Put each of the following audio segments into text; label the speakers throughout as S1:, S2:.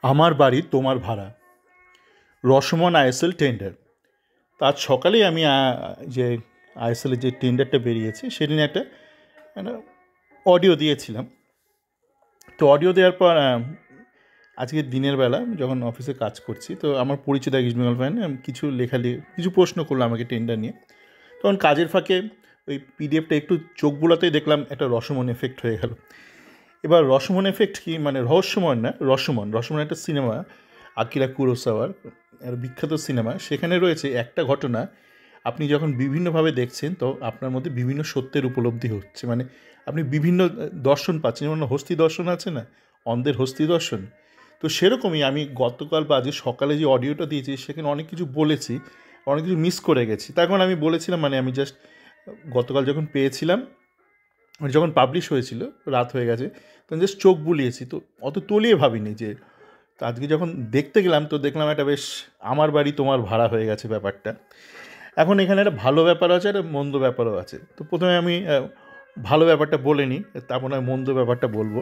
S1: আমার বাড়ি তোমার ভাড়া, রসমন আইএসএল টেন্ডার। তো আজ সকালেই আমি যে আইএসএলের যে টেন্ডারটা বেরিয়েছে সেটা নিয়ে একটা অডিও দিয়েছিলাম। তো অডিও দেওয়ার পর আজকে দিনের বেলা যখন অফিসে কাজ করছি, তো আমার পরিচিত এক ইস্ট বেঙ্গল ফ্যান কিছু কিছু প্রশ্ন করলো আমাকে টেন্ডার নিয়ে। তখন কাজের ফাঁকে ওই পিডিএফটা একটু চোখ বুলাতেই দেখলাম একটা রসমন এফেক্ট হয়ে গেল। এবার রসমন এফেক্ট কি, মানে রহস্যময় না, রসমন রসমন একটা সিনেমা, আকিরা কুরোসাওয়ার একটা বিখ্যাত সিনেমা। সেখানে রয়েছে একটা ঘটনা, আপনি যখন বিভিন্নভাবে দেখছেন তো আপনার মধ্যে বিভিন্ন সত্যের উপলব্ধি হচ্ছে, মানে আপনি বিভিন্ন দর্শন পাচ্ছেন। যেমন হস্তি দর্শন আছে না, অন্ধের হস্তি দর্শন। তো সেরকমই আমি গতকাল বা আজকে সকালে যে অডিওটা দিয়েছি সেখানে অনেক কিছু বলেছি, অনেক কিছু মিস করে গেছি। তখন আমি বলেছিলাম, মানে আমি জাস্ট গতকাল যখন পেয়েছিলাম, মানে যখন পাবলিশ হয়েছিল রাত হয়ে গেছে, তখন জাস্ট চোখ বুলিয়েছি, তো অত তলিয়ে ভাবিনি যে। তো আজকে যখন দেখতে গেলাম তো দেখলাম একটা বেশ আমার বাড়ি তোমার ভাড়া হয়ে গেছে ব্যাপারটা। এখন এখানে একটা ভালো ব্যাপারও আছে, একটা মন্দ ব্যাপারও আছে। তো প্রথমে আমি ভালো ব্যাপারটা বলে নিই, তারপর আমি মন্দ ব্যাপারটা বলবো।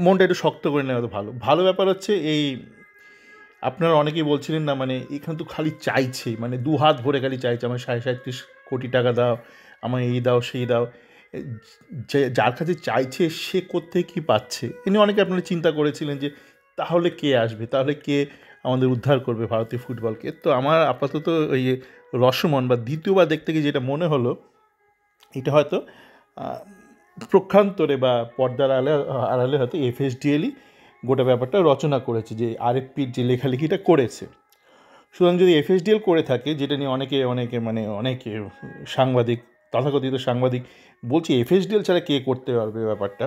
S1: মনটা একটু শক্ত করে নেওয়া তো ভালো। ভালো ব্যাপার হচ্ছে এই, আপনারা অনেকেই বলছিলেন না, মানে এখানে তো খালি চাইছে, মানে দু হাত ভরে খালি চাইছে, আমার 37.5 কোটি টাকা দাও, আমার এই দাও সেই দাও। যে যার কাছে চাইছে সে কোত্থেকে কী পাচ্ছে এ নিয়ে অনেকে আপনারা চিন্তা করেছিলেন যে তাহলে কে আসবে, তাহলে কে আমাদের উদ্ধার করবে ভারতীয় ফুটবলকে। তো আমার আপাতত ওই রসমন বা দ্বিতীয়বার দেখতে গিয়ে যেটা মনে হলো, এটা হয়তো প্রক্ষান্তরে বা পর্দার আড়ালে হয়তো এফএসডিএলই গোটা ব্যাপারটা রচনা করেছে, যে আরএফপির যে লেখালেখিটা করেছে। সুতরাং যদি এফএসডিএল করে থাকে, যেটা নিয়ে অনেকে সাংবাদিক, তথাকথিত সাংবাদিক বলছি এফএসডিএল ছাড়া কে করতে পারবে ব্যাপারটা।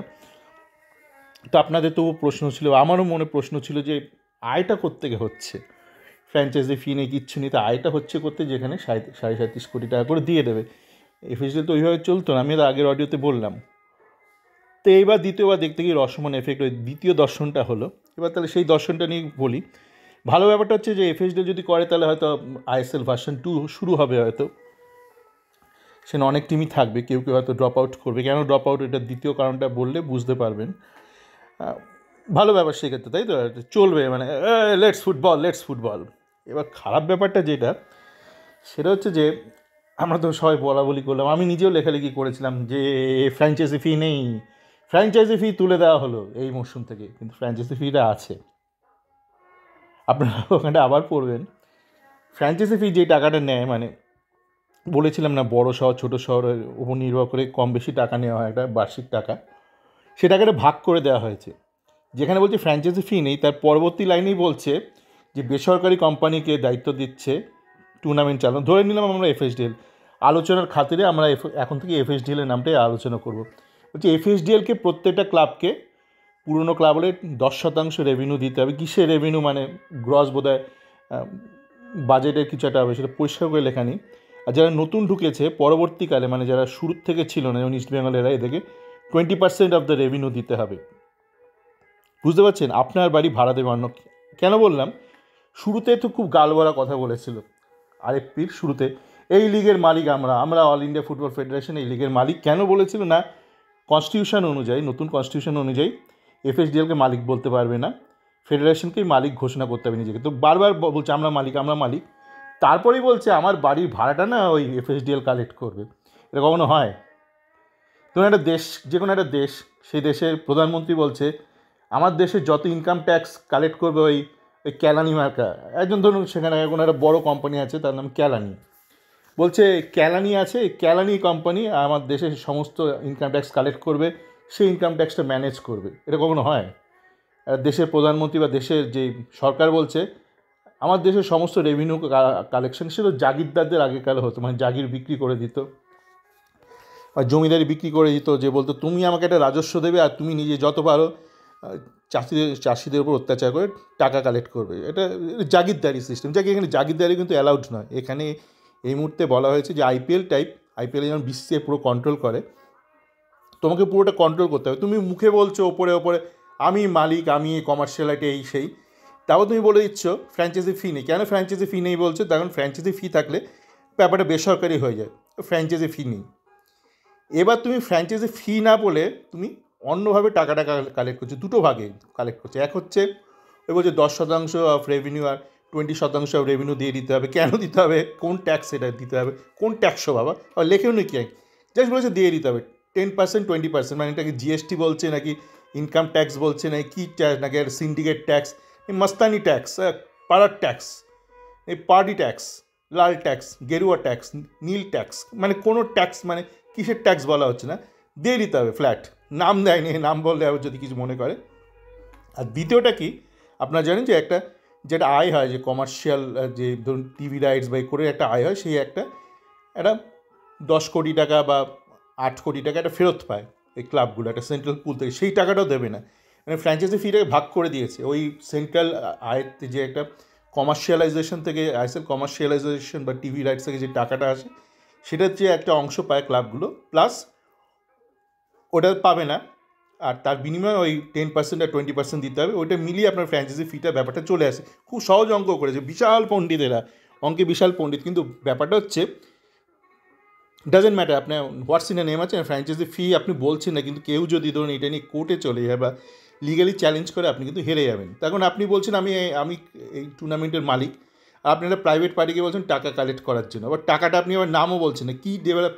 S1: তো আপনাদের তো প্রশ্ন ছিল, আমারও মনে প্রশ্ন ছিল যে আয়টা কোত্থেকে হচ্ছে, ফ্র্যাঞ্চাইজি ফি নেই কিচ্ছু নেই, তো আয়টা হচ্ছে করতে, যেখানে 37.5 কোটি টাকা করে দিয়ে দেবে। এফএসডিএল তো ওইভাবে চলতো না, আমি তো আগের অডিওতে বললাম। তো এইবার দ্বিতীয়বার দেখতে গিয়ে রসমন এফেক্ট, ওই দ্বিতীয় দর্শনটা হলো। এবার তাহলে সেই দর্শনটা নিয়ে বলি। ভালো ব্যাপারটা হচ্ছে যে এফএসডিএল যদি করে তাহলে হয়তো আইএসএল ভার্সন 2 শুরু হবে হয়তো। সেখানে অনেক টিমই থাকবে, কেউ কেউ হয়তো ড্রপ আউট করবে। কেন ড্রপ আউট, এটা দ্বিতীয় কারণটা বললে বুঝতে পারবেন। ভালো ব্যাপার সেক্ষেত্রে, তাই তো চলবে, মানে লেটস ফুটবল লেটস ফুটবল। এবার খারাপ ব্যাপারটা যেটা, সেটা হচ্ছে যে আমরা তো সবাই বলা বলি করলাম, আমি নিজেও লেখালেখি করেছিলাম যে ফ্র্যাঞ্চাইজি ফি নেই, ফ্র্যাঞ্চাইজি ফি তুলে দেওয়া হলো এই মরশুম থেকে, কিন্তু ফ্র্যাঞ্চাইজি ফিটা আছে। আপনারা ওখানটা আবার পড়বেন, ফ্র্যাঞ্চাইজি ফি যে টাকাটা নেয়, মানে বলেছিলাম না বড় শহর ছোটো শহরের উপর নির্ভর করে কম বেশি টাকা নেওয়া হয়, একটা বার্ষিক টাকা, সে টাকাটা ভাগ করে দেওয়া হয়েছে। যেখানে বলছে ফ্র্যাঞ্চাইজি ফি নেই, তার পরবর্তী লাইনেই বলছে যে বেসরকারি কোম্পানিকে দায়িত্ব দিচ্ছে টুর্নামেন্ট চালানো। ধরে নিলাম আমরা এফএসডিএল, আলোচনার খাতিরে আমরা এখন থেকে এফএসডিএলের নামটাই আলোচনা করব। বলছি এফএসডিএলকে প্রত্যেকটা ক্লাবকে, পুরনো ক্লাব হলে 10% রেভিনিউ দিতে হবে। কিসের রেভিনিউ, মানে গ্রস বোধহয় বাজেটের কিছু একটা হবে, সেটা পরিষ্কার করে লেখা নেই। আর যারা নতুন ঢুকেছে পরবর্তীকালে, মানে যারা শুরুর থেকে ছিল না, যেমন ইস্ট বেঙ্গলেরা, এদেরকে 20% অফ দ্য রেভিনিউ দিতে হবে। বুঝতে পারছেন, আপনার বাড়ি ভাড়া দেবে অন্য। কেন বললাম, শুরুতে তো খুব গালভরা কথা বলেছিল আরএফপির শুরুতে, এই লিগের মালিক আমরা, আমরা অল ইন্ডিয়া ফুটবল ফেডারেশন এই লিগের মালিক। কেন বলেছিল না, কনস্টিটিউশন অনুযায়ী, নতুন কনস্টিটিউশন অনুযায়ী এফএসডিএলকে মালিক বলতে পারবে না, ফেডারেশনকেই মালিক ঘোষণা করতে হবে নিজেকে। তো বারবার বলছে আমরা মালিক আমরা মালিক, তারপরেই বলছে আমার বাড়ির ভাড়াটা না ওই এফএসডিএল কালেক্ট করবে। এটা কখনো হয়? ধরুন একটা দেশ, যে কোনো একটা দেশ, সেই দেশের প্রধানমন্ত্রী বলছে আমার দেশের যত ইনকাম ট্যাক্স কালেক্ট করবে ওই ওই ক্যালানি মার্কা একজন, ধরুন সেখানে কোনো একটা বড়ো কোম্পানি আছে, তার নাম ক্যালানি, বলছে ক্যালানি আছে, ক্যালানি কোম্পানি আমার দেশের সমস্ত ইনকাম ট্যাক্স কালেক্ট করবে, সেই ইনকাম ট্যাক্সটা ম্যানেজ করবে। এটা কখনো হয়? দেশের প্রধানমন্ত্রী বা দেশের যে সরকার বলছে আমার দেশের সমস্ত রেভিনিউ কালেকশন, সেটা জাগিরদারদের আগেকালে হতো, মানে জাগির বিক্রি করে দিত বা জমিদারি বিক্রি করে দিত, যে বলতো তুমি আমাকে একটা রাজস্ব দেবে আর তুমি নিজে যত পারো চাষিদের উপর অত্যাচার করে টাকা কালেক্ট করবে। এটা জাগিরদারি সিস্টেম, যাকে এখানে জাগিরদারি কিন্তু অ্যালাউড নয়। এখানে এই মুহূর্তে বলা হয়েছে যে আইপিএল টাইপ, আইপিএল যেমন বিসিসিআই পুরো কন্ট্রোল করে, তোমাকে পুরোটা কন্ট্রোল করতে হবে। তুমি মুখে বলছো ওপরে ওপরে আমি মালিক, আমি কমার্শিয়ালিটি এই সেই, তাও তুমি বলে দিচ্ছ ফ্র্যাঞ্চাইজি ফি নেই। কেন ফ্র্যাঞ্চাইজি ফি নেই বলছো? তখন ফ্র্যাঞ্চাইজি ফি থাকলে ব্যাপারটা বেসরকারি হয়ে যায়, ফ্র্যাঞ্চাইজি ফি নেই। এবার তুমি ফ্র্যাঞ্চাইজি ফি না বলে তুমি অন্যভাবে টাকাটা কালেক্ট করছো, দুটো ভাগে কালেক্ট করছো। এক হচ্ছে ওই বলছে 10% অফ রেভিনিউ আর 20% অফ রেভিনিউ দিয়ে দিতে হবে। কেন দিতে হবে? কোন ট্যাক্স এটা দিতে হবে? কোন ট্যাক্সও বাবা? আর লেখেও নাকি জাস্ট বলেছে দিয়ে দিতে হবে 10% 20%, মানে এটাকে জিএসটি বলছে নাকি ইনকাম ট্যাক্স বলছে নাকি কী ট্যাক্স, নাকি আর সিন্ডিকেট ট্যাক্স, এই মস্তানি ট্যাক্স, পাড়ার ট্যাক্স, এই পার্টি ট্যাক্স, লাল ট্যাক্স, গেরুয়া ট্যাক্স, নীল ট্যাক্স, মানে কোনো ট্যাক্স মানে কিসের ট্যাক্স বলা হচ্ছে না, দিয়ে দিতে হবে ফ্ল্যাট। নাম দেয়নি, নাম বললে আবার যদি কিছু মনে করে। আর দ্বিতীয়টা কি, আপনারা জানেন যে একটা যেটা আয় হয়, যে কমার্শিয়াল যে ধরুন টিভি রাইটস বা করে একটা আয় হয়, সেই একটা 10 কোটি টাকা বা 8 কোটি টাকা একটা ফেরত পায় এই ক্লাবগুলো একটা সেন্ট্রাল পুল থেকে, সেই টাকাটাও দেবে না। মানে ফ্র্যাঞ্চাইজি ফিটাকে ভাগ করে দিয়েছে ওই সেন্ট্রাল আয়ের যে একটা কমার্শিয়ালাইজেশন থেকে, আইএসএল কমার্শিয়ালাইজেশন বা টিভি রাইটস থেকে যে টাকাটা আসে, সেটার যে একটা অংশ পায় ক্লাবগুলো, প্লাস ওটা পাবে না, আর তার বিনিময়ে ওই 10% আর 20% দিতে হবে। ওইটা মিলিয়ে আপনার ফ্র্যাঞ্চাইজি ফিটা ব্যাপারটা চলে আসে। খুব সহজ অঙ্ক করেছে, বিশাল পণ্ডিতেরা, অঙ্কে বিশাল পণ্ডিত। কিন্তু ব্যাপারটা হচ্ছে ডাজেন্ট ম্যাটার আপনার হোয়াটস ইন এ নেম আছে, ফ্র্যাঞ্চাইজি ফি আপনি বলছেন না, কিন্তু কেউ যদি ধরুন এটা নিয়ে কোর্টে চলে যায় বা লিগালি চ্যালেঞ্জ করে, আপনি কিন্তু হেরে যাবেন। তখন আপনি বলছেন আমি এই টুর্নামেন্টের মালিক, আর আপনি একটা প্রাইভেট পার্টিকে বলছেন টাকা কালেক্ট করার জন্য, আবার টাকাটা আপনি আবার নামও বলছেন না, কী ডেভেলপ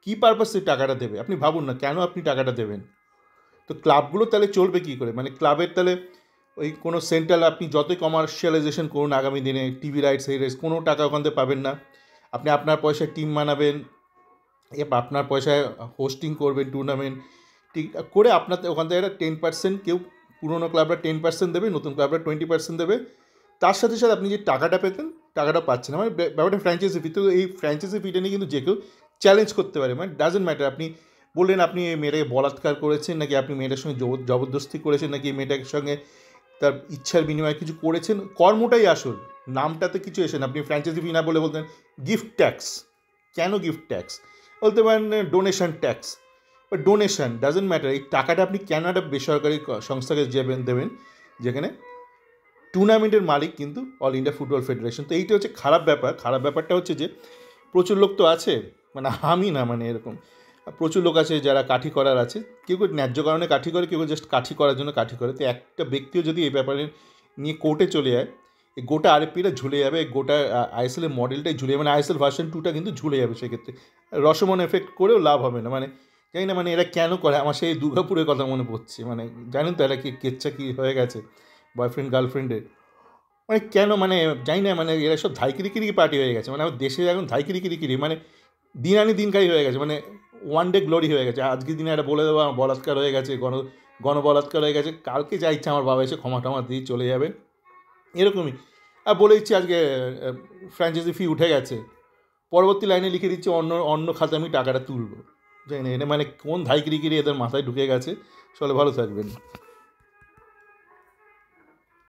S1: কী পারপাসে টাকাটা দেবে। আপনি ভাবুন না কেন আপনি টাকাটা দেবেন। তো ক্লাবগুলো তাহলে চলবে কী করে? মানে ক্লাবের তাহলে ওই কোনো সেন্ট্রাল আপনি যতই কমার্শিয়ালাইজেশন করুন আগামী দিনে, টিভি রাইটস এই রাইটস, কোনো টাকা ওখান থেকে পাবেন না। আপনি আপনার পয়সায় টিম বানাবেন, আপনার পয়সায় হোস্টিং করবেন টুর্নামেন্ট, ঠিক করে আপনার ওখান থেকে একটা 10% কেউ পুরোনো ক্লাবরা 10% দেবে, নতুন ক্লাবরা 20% দেবে। তার সাথে সাথে আপনি যে টাকাটা পেতেন, টাকাটা পাচ্ছেন না। মানে ব্যাপারটা ফ্র্যাঞ্চাইজি ফি। তো এই ফ্র্যাঞ্চাইজি ফিটা নিয়ে কিন্তু যে কেউ চ্যালেঞ্জ করতে পারে, মানে ডাজেন্ট ম্যাটার আপনি বললেন আপনি এই মেয়েটাকে বলাৎকার করেছেন, নাকি আপনি মেয়েটার সঙ্গে জবরদস্তি করেছেন, নাকি মেয়েটার সঙ্গে তার ইচ্ছার বিনিময়ে কিছু করেছেন, কর্মটাই আসল, নামটাতে কিছু এসে না। আপনি ফ্র্যাঞ্চাইজি ফি না বলে বলতেন গিফট ট্যাক্স। কেন গিফট ট্যাক্স? বলতে পারেন ডোনেশন ট্যাক্স, বা ডোনেশন, ডাজেন্ট ম্যাটার। এই টাকাটা আপনি কেন একটা বেসরকারি সংস্থাকে দেবেন, যেখানে টুর্নামেন্টের মালিক কিন্তু অল ইন্ডিয়া ফুটবল ফেডারেশন। তো এইটা হচ্ছে খারাপ ব্যাপার। খারাপ ব্যাপারটা হচ্ছে যে প্রচুর লোক তো আছে, মানে আমি না, মানে এরকম প্রচুর লোক আছে যারা কাঠি করার আছে, কেউ কেউ ন্যায্য কারণে কাঠি করে, কেউ জাস্ট কাঠি করার জন্য কাঠি করে। তো একটা ব্যক্তিও যদি এই ব্যাপারে নিয়ে কোর্টে চলে যায়, এই গোটা আরএফপিটা ঝুলে যাবে, গোটা আইএসএলের মডেলটাই ঝুলে যাবে, মানে আইএসএল ভার্সন 2টা কিন্তু ঝুলে যাবে। সেক্ষেত্রে রসমন এফেক্ট করেও লাভ হবে না। মানে জানি না, মানে এরা কেন করে। আমার সেই দুর্গাপুরের কথা মনে পড়ছে, মানে জানেন তো এরা কি কেচ্ছা কী হয়ে গেছে বয়ফ্রেন্ড গার্লফ্রেন্ডের, মানে কেন, মানে জানি না, মানে এরা সব ধাইকিরিকিরি পার্টি হয়ে গেছে। মানে আমার দেশে এখন ধাইকিরিকিরি মানে দিন আনি দিন খাই হয়ে গেছে, মানে ওয়ান ডে গ্লোরি হয়ে গেছে। আজকের দিনে একটা বলে দেবো আমার বলাৎকার হয়ে গেছে, গণবলাৎকার হয়ে গেছে, কালকে যা ইচ্ছা আমার বাবা এসে ক্ষমা টমা দিয়ে চলে যাবে, এরকমই। আর বলে দিচ্ছি আজকে ফ্র্যাঞ্চাইজি ফি উঠে গেছে, পরবর্তী লাইনে লিখে দিচ্ছি অন্য খাতে আমি টাকাটা তুলবো। জানি না এটা মানে কোন ধাইকিরিকিরি এদের মাথায় ঢুকে গেছে। চলে, ভালো থাকবেন।